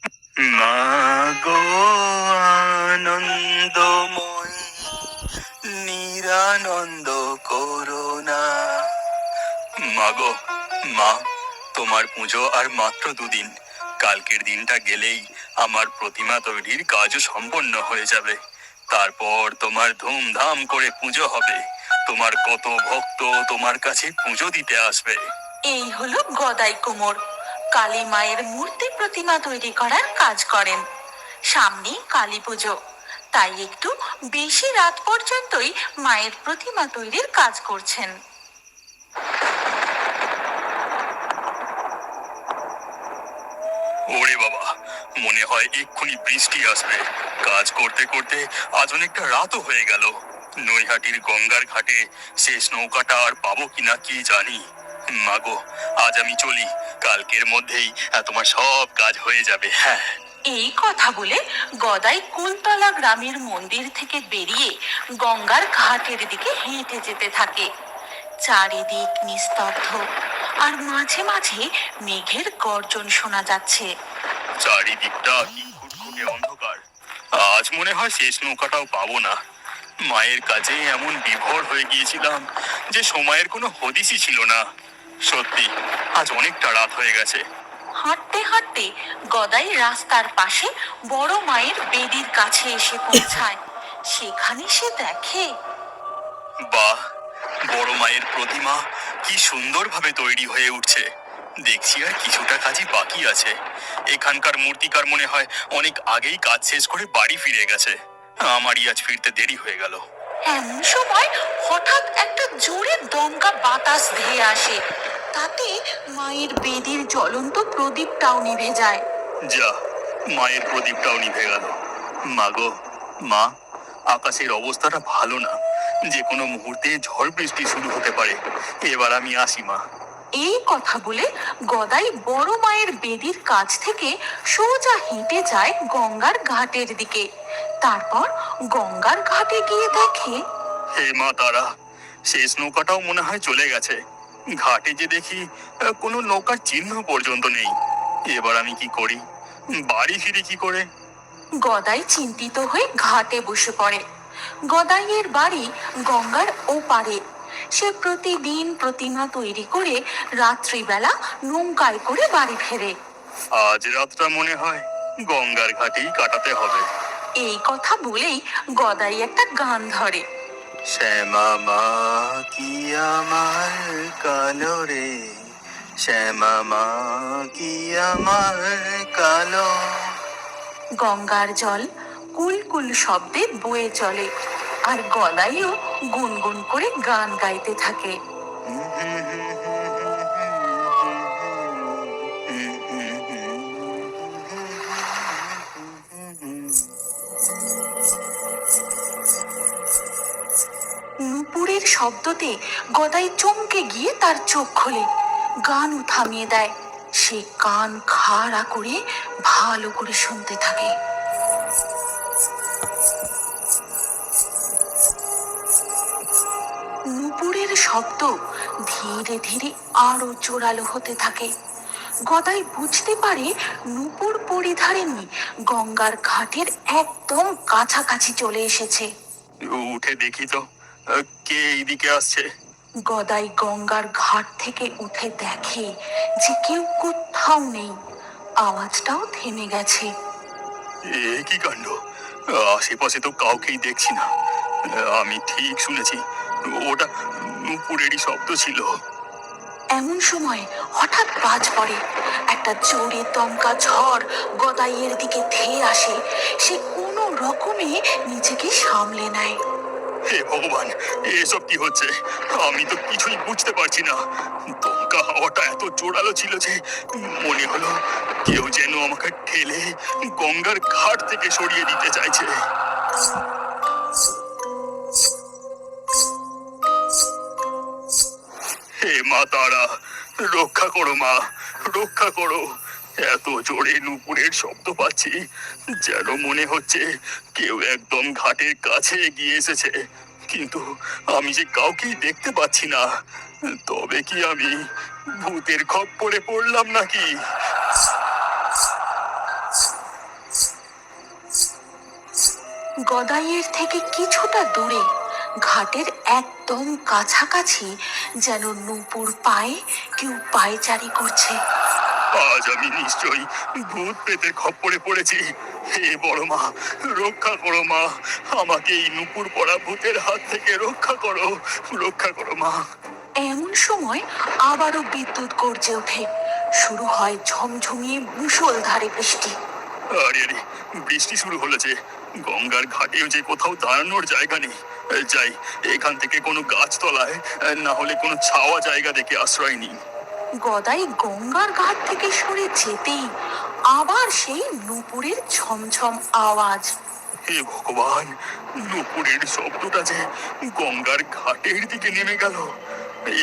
মাগো আনন্দময়ী, নিরানন্দ করুণা। মাগো, মা, তোমার পুজো আর মাত্র দুদিন। কালকের দিনটা গেলেই আমার প্রতিমা তৈরির কাজও সম্পন্ন হয়ে যাবে। তারপর তোমার ধুমধাম করে পুজো হবে। তোমার কত ভক্ত তোমার কাছে পুজো দিতে আসবে। এই হলো গদাই কুমোর। কালী মায়ের মূর্তি প্রতিমা তৈরি করার কাজ করেন। সামনেই কালী পুজো, তাই একটু বেশি রাত পর্যন্তই মায়ের প্রতিমা তৈরির কাজ করছেন। ওরে বাবা, মনে হয় এক্ষুনি বৃষ্টি আসবে। কাজ করতে করতে আজ অনেকটা রাতও হয়ে গেল। নৈহাটির গঙ্গার ঘাটে শেষ নৌকাটা আর পাবো কিনা কি জানি। মাগো, আজ আমি চলি। কালকের মধ্যেই তোমার সব কাজ হয়ে যাবে। হ্যাঁ। এই কথা বলে গদাই কুলতলা গ্রামের মন্দির থেকে বেরিয়ে গঙ্গার ঘাটের দিকে হেঁটে যেতে থাকে। চারিদিক নিস্তব্ধ, আর মাঝে মাঝে মেঘের গর্জন শোনা যাচ্ছে। চারিদিকটা কি ঘুটঘুটে অন্ধকার। আজ মনে হয় শেষ নৌকাটাও পাবো না। মায়ের কাজে এমন বিভোর হয়ে গিয়েছিলাম যে সময়ের কোনো হদিসই ছিল না। সত্যি আজ অনেকটা রাত হয়ে গেছে। হাঁটতে হাঁটতে গদাই রাস্তার পাশে বড় মায়ের বেদির কাছে এসে পৌঁছায়। সেখানে সে দেখে, বাহ, বড় মায়ের প্রতিমা কি সুন্দরভাবে তৈরি হয়ে উঠছে। দেখছি আর কিছুটা কাজই বাকি আছে। এখানকার মূর্তিকার মনে হয় অনেক আগেই কাজ শেষ করে বাড়ি ফিরে গেছে। আমারই আজ ফিরতে দেরি হয়ে গেল। এমন সময় হঠাৎ একটা জোরে দমকা বাতাস ধেয়ে আসে। তাতে মায়ের বেদির জ্বলন্ত প্রদীপটাও নিভে যায়। যা, মায়ের প্রদীপটাও নিভে গেল। মাগো, মা, আকাশের অবস্থাটা ভালো না। যে কোনো মুহূর্তে ঝড় বৃষ্টি শুরু হতে পারে। এবার আমি আসি, মা। এই কথা বলে গদাই বড় মায়ের বেদির কাছ থেকে সোজা হেঁটে যায় গঙ্গার ঘাটের দিকে। তারপর গঙ্গার ঘাটে গিয়ে দেখে, হে মা তারা, শেষ নৌকাটাও মনে হয় চলে গেছে। ঘাটে যে দেখি কোনো নৌকার চিহ্ন পর্যন্ত নেই। এবার আমি কি করি? বাড়ি ফিরি কি করে? গদাই চিন্তিত হয়ে ঘাটে বসে পড়ে। গদাইয়ের বাড়ি গঙ্গার ওপারে। সে প্রতিদিন প্রতিমা তৈরি করে রাত্রিবেলা নৌকায় করে বাড়ি ফেরে। আজ রাতটা মনে হয় গঙ্গার ঘাটেই কাটাতে হবে। এই কথা বলেই গদাই একটা গান ধরে। শ্যামা মা কি আমার কালো রে, শ্যামা মা কি আমার কালো। গঙ্গার জল কুলকুল শব্দে বয়ে চলে, আর গদাইও গুনগুন করে গান গাইতে থাকে। নুপুরের শব্দতে গদাই চমকে গিয়ে তার চোখ খোলে। গানও থামিয়ে দেয়। সে কান খাড়া করে ভালো করে শুনতে থাকে। নুপুরের শব্দ ধীরে ধীরে আরো জোরালো হতে থাকে। গদাই বুঝতে পারে নুপুর পরিধারিণী গঙ্গার ঘাটের একদম কাছাকাছি চলে এসেছে। উঠে দেখি তো কে এইদিকে আসছে। গদাই গঙ্গার ঘাট থেকে উঠে দেখে যে কেউ কোথাও নেই। আওয়াজটাও থেমে গেছে। এ কি কাণ্ড! আশেপাশে তো কাউকেই দেখছি না। আমি ঠিক শুনেছি, ওটা নুপুরেরই শব্দ ছিল। এমন সময় হঠাৎ বাজ পড়ে। একটা জোরে দমকা ঝড় গদাইয়ের দিকে ধেয়ে আসে। সে কোনো রকমে নিজেকে সামলে নেয়। হে ভগবান, এসব কি হচ্ছে? আমি তো কিছুই বুঝতে পারছি না। দমকা হাওয়াটা এত জোরালো ছিল যে মনে হলো কেউ যেন আমাকে ঠেলে গঙ্গার ঘাট থেকে সরিয়ে দিতে চাইছে। হে মা তারা, রক্ষা করো মা, রক্ষা করো। এত জোরে নুপুরের শব্দ পাচ্ছি, যেন মনে হচ্ছে কেউ একদম ঘাটের কাছে এগিয়ে এসেছে। কিন্তু আমি যে কাউকেই দেখতে পাচ্ছি না। তবে কি আমি ভূতের খপ্পরে পড়লাম নাকি? গদাইয়ের থেকে কিছুটা দূরে ঘাটের একদম কাছাকাছি যেন নূপুর পায়ে কেউ পায়চারি করছে। আজ আমি নিশ্চয়ই ভূত পেতে খপ্পরে পড়েছি। হে বড় মা, রক্ষা করো মা, আমাকে এই নুপুর পড়া ভূতের হাত থেকে রক্ষা করো, রক্ষা করো মা। এমন সময় আবারও বিদ্যুৎ গর্জে ওঠে। শুরু হয় ঝমঝমিয়ে মুষলধারে বৃষ্টি। আরে আরে, বৃষ্টি শুরু হলেছে। গঙ্গার ঘাটেও যে কোথাও দাঁড়ানোর জায়গা নেই। যাই, এখান থেকে কোনো গাছতলায় না হলে কোনো ছাওয়া জায়গা দেখে আশ্রয় নিই। গদাই গঙ্গার ঘাট থেকে সরে যেতেই আবার সেই নূপুরের ছমছম আওয়াজ। হে ভগবান, নুপুরের শব্দটা যে গঙ্গার ঘাটের দিকে নেমে গেল।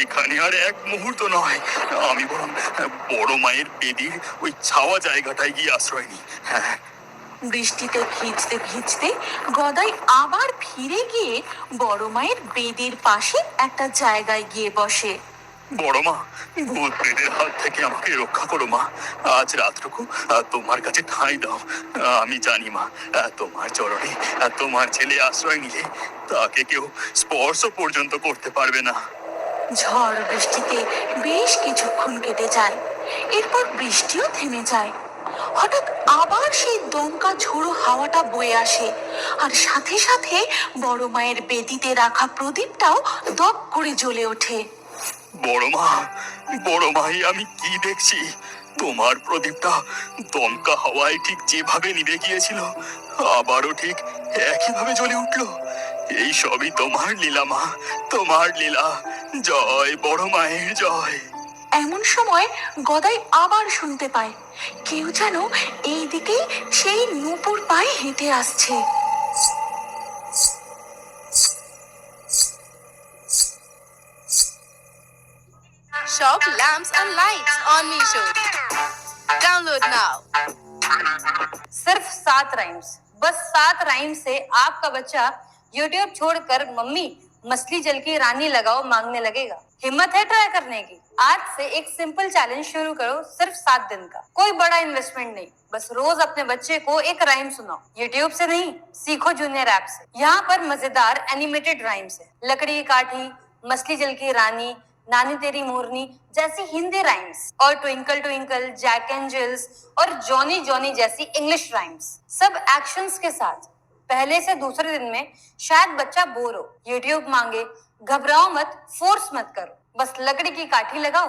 এখানে আর এক মুহূর্ত নয়, আমি বরং বড় মায়ের বেদির ওই ছাওয়া জায়গাটায় গিয়ে আশ্রয় নিই। হ্যাঁ। বৃষ্টিতে ভিজতে ভিজতে গদাই আবার ফিরে গিয়ে বড় মায়ের বেদির পাশে একটা জায়গায় গিয়ে বসে। বড় মা, ভূত প্রেতের হাত থেকে আমাকে রক্ষা করো মা। আজ রাতটুকু তোমার কাছে ঠাঁই দাও। আমি জানি মা, তোমার চরণে তোমার ছেলে আশ্রয় নিলে তাকে কেউ স্পর্শ পর্যন্ত করতে পারবে না। ঝড় বৃষ্টিতে বেশ কিছুক্ষণ কেটে যায়। এরপর বৃষ্টিও থেমে যায়। হঠাৎ আবার সেই দমকা ঝোড়ো হাওয়াটা বয়ে আসে, আর সাথে সাথে বড় মায়ের বেদিতে রাখা প্রদীপটাও দপ করে জ্বলে ওঠে। বড় মা, বড় মাই, আমি কি দেখছি? তোমার প্রদীপটা দমকা হাওয়ায় ঠিক যেভাবে নিভে গিয়েছিল আবারও ঠিক একইভাবে জ্বলে উঠল। এই সবই তোমার লীলা মা, তোমার লীলা। জয় বড় মায়ের জয়। এমন সময় গদাই আবার শুনতে পায় কেউ যেন এই দিকেই সেই নূপুর পায়ে হেঁটে আসছে। Shop lamps and lights on Meesho. Download now. सिर्फ 7 राइम्स, बस 7 राइम से आपका बच्चा YouTube छोड़कर मम्मी मछली जल की रानी लगाओ मांगने लगेगा। हिम्मत है ट्राई करने की? आज से एक सिंपल चैलेंज शुरू करो, सिर्फ 7 दिन का। कोई बड़ा इन्वेस्टमेंट नहीं, बस रोज अपने बच्चे को एक राइम सुनाओ। YouTube से नहीं, सीखो जूनियर ऐप से। यहाँ पर मजेदार एनिमेटेड राइम्स है। लकड़ी की काठी, मछली जल की रानी, नानी तेरी मोरनी जैसी हिंदी राइम्स, और twinkle twinkle, Jack and Jills और जॉनी जॉनी जैसी इंग्लिश राइम्स, सब एक्शंस के साथ। पहले से दूसरे दिन में शायद बच्चा बोर हो, यूट्यूब मांगे, घबराओ मत, फोर्स मत करो। बस लकड़ी की काठी लगाओ,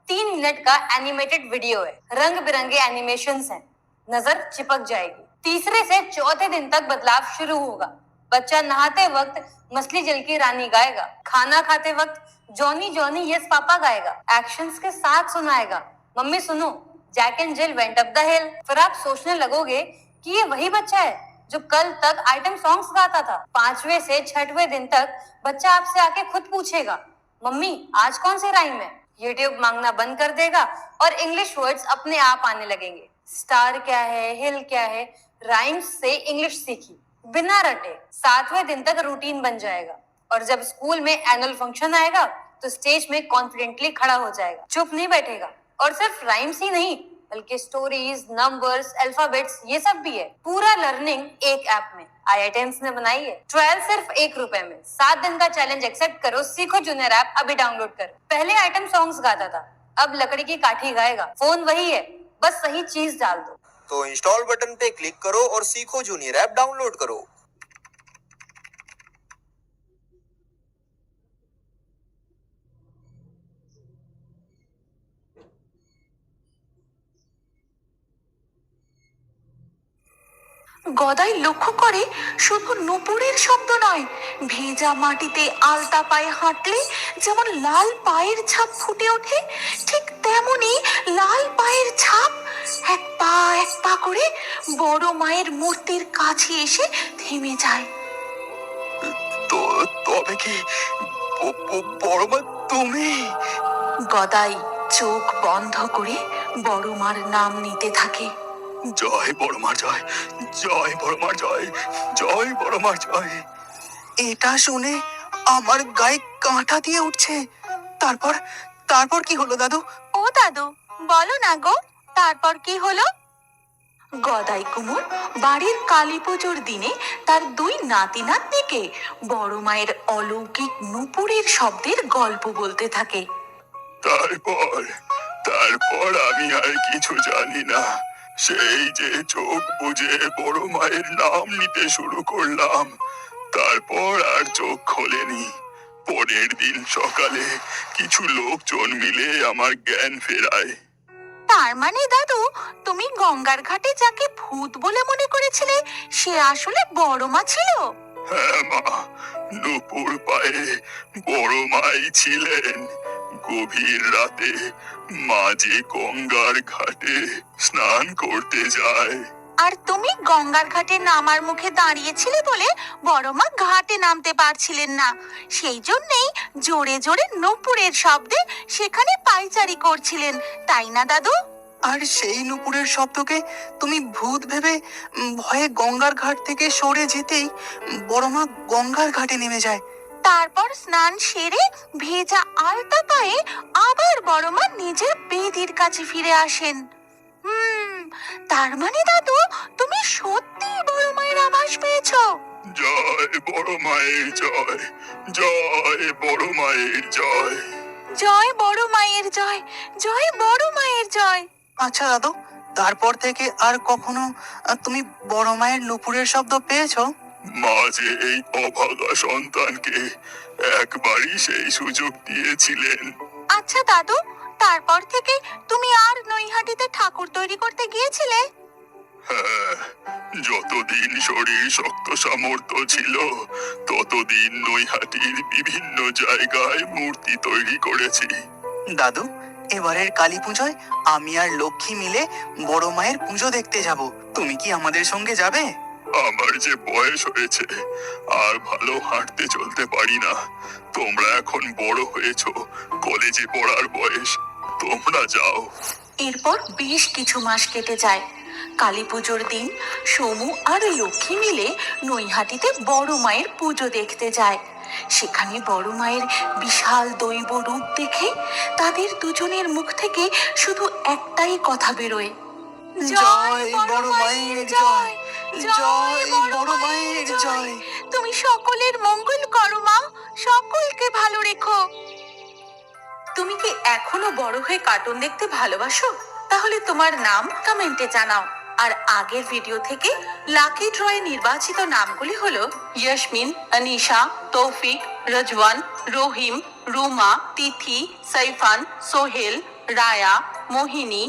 3 मिनट का एनिमेटेड वीडियो है, रंग बिरंगे एनिमेशंस हैं, नजर चिपक जाएगी। तीसरे से चौथे दिन तक बदलाव शुरू होगा। बच्चा नहाते वक्त मछली जल की रानी गाएगा, खाना खाते वक्त Johnny Johnny yes papa गाएगा, actions के साथ सुनाएगा, मम्मी सुनो Jack and Jill went up the hill. फिर आप सोचने लगोगे कि ये वही बच्चा है जो कल तक आइटम सॉन्ग्स गाता था। 5वें से 6वें दिन तक बच्चा आपसे आके खुद पूछेगा, मम्मी आज कौन सी राइम है? यूट्यूब मांगना बंद कर देगा और इंग्लिश वर्ड्स अपने आप आने लगेंगे। स्टार क्या है, हिल क्या है, राइम्स से इंग्लिश सीखी बिना रटे। 7वें दिन तक रूटीन बन जाएगा, और जब स्कूल में एनुअल फंक्शन आएगा तो स्टेज में कॉन्फिडेंटली खड़ा हो जाएगा, चुप नहीं बैठेगा। और सिर्फ राइम्स ही नहीं, बल्कि स्टोरीज, नंबर्स, अल्फाबेट्स, ये सब भी है। पूरा लर्निंग एक ऐप में IITians ने बनाई है। ट्रायल सिर्फ ₹1 में। 7 दिन का चैलेंज एक्सेप्ट करो, सीखो जूनियर ऐप अभी डाउनलोड करो। पहले आइटम सॉन्ग्स गाता था, अब लकड़ी की काठी गाएगा। फोन वही है, बस सही चीज डाल दो। तो इंस्टॉल बटन पे क्लिक करो और सीखो जूनियर ऐप डाउनलोड करो। গদাই লক্ষ্য করে শুধু নূপুরের শব্দ নয়, ভেজা মাটিতে আলতা পায়ে হাঁটলে যেমন লাল পায়ের ছাপ ফুটে ওঠে, ঠিক তেমনি লাল পায়ের ছাপ এক পা করে বড় মায়ের মূর্তির কাছে এসে থেমে যায়। তো তবে কি বড় মা তুমি? গদাই চোখ বন্ধ করে বড় মার নাম নিতে থাকে। জয় বড় মার জয়, জয় বড় মার জয়, জয় বড় মার জয়। এটা শুনে আমার গায়ে কাঁটা দিয়ে উঠছে। তারপর তারপর কি হলো দাদু? ও দাদু, বলো না গো, তারপর কি হলো? গদাই কুমোর বাড়ির কালী পুজোর দিনে তার দুই নাতি নাতনিকে বড় মায়ের অলৌকিক নূপুরের শব্দের গল্প বলতে থাকে। তারপর তারপর আমি আর কিছু জানি না। সেই যে চোখ বুজে বড় মায়ের নাম নিতে শুরু করলাম, তারপর আর চোখ খোলেনি। পরের দিন সকালে কিছু লোকজন মিলে আমার জ্ঞান ফেরায়। তার মানে দাদু, তুমি গঙ্গার ঘাটে যাকে ভূত বলে মনে করেছিলে সে আসলে বড় মা ছিল? হ্যাঁ মা, নুপুর পায়ে বড় মাই ছিলেন। গভীর রাতে মা যে গঙ্গার ঘাটে স্নান করতে যায়। আর তুমি গঙ্গার ঘাটে নামার মুখে দাঁড়িয়েছিলে বলে বড় মা ঘাটে নামতে পারছিলেন না, সেই জন্যেই জোরে জোরে নূপুরের শব্দে সেখানে পায়চারি করছিলেন, তাই না দাদু? আর সেই নুপুরের শব্দকে তুমি ভূত ভেবে ভয়ে গঙ্গার ঘাট থেকে সরে যেতেই বড় মা গঙ্গার ঘাটে নেমে যায়। তারপর স্নান সেরে ভেজা আলতা পায়ে আবার বড় মা নিজের বেদির কাছে ফিরে আসেন। তার মানে দাদু, তুমি সত্যি বড় মায়ের আভাস পেয়েছো? জয় বড় মায়ের জয়, জয় বড় মায়ের জয়। জয় বড় মায়ের জয়, জয় বড় মায়ের জয়। আচ্ছা দাদু, তারপর থেকে আর কখনো তুমি বড় মায়ের নুপুরের শব্দ পেয়েছো? মা যে এই অভাগা সন্তানকে একবারই সেই সুযোগ দিয়েছিলেন। আচ্ছা দাদু, তারপর থেকে তুমি আর নৈহাটিতে ঠাকুর তৈরি করতে গিয়েছিলে? হ্যাঁ, যতদিন শরীর শক্ত সামর্থ্য ছিল ততদিন নৈহাটির বিভিন্ন জায়গায় মূর্তি তৈরি করেছি। দাদু, এবারের কালী পুজোয় আমি আর লক্ষ্মী মিলে বড় মায়ের পুজো দেখতে যাব। তুমি কি আমাদের সঙ্গে যাবে? আমার যে বয়স হয়েছে, আর ভালো হাঁটতে চলতে পারি না। তোমরা এখন বড় হয়েছো, কলেজে পড়ার বয়স, তোমরা যাও। এরপর বেশ কিছু মাস কেটে যায়। কালী পুজোর দিন সমু আর লক্ষ্মী মিলে নৈহাটিতে বড় মায়ের পুজো দেখতে যায়। সেখানে বড় মায়ের বিশাল দৈব রূপ দেখে তাদের দুজনের মুখ থেকে শুধু একটাই কথা বেরোয়, জয় বড় মায়ের জয়, জয় বড় মায়ের জয়। তুমি সকলের মঙ্গল করো মা, সকলকে ভালো রেখো। তুমি কি এখনো বড় হয়ে কার্টুন দেখতে ভালোবাসো? তাহলে তোমার নাম কমেন্টে জানাও। আর আগের ভিডিও থেকে লাকি ড্রয়ে নির্বাচিত নামগুলি হলো ইয়াসমিন, আনিশা, তৌফিক, রজওয়ান, রহিম, রুমা, তিথি, সাইফান, সোহেল, রায়া, মোহিনী,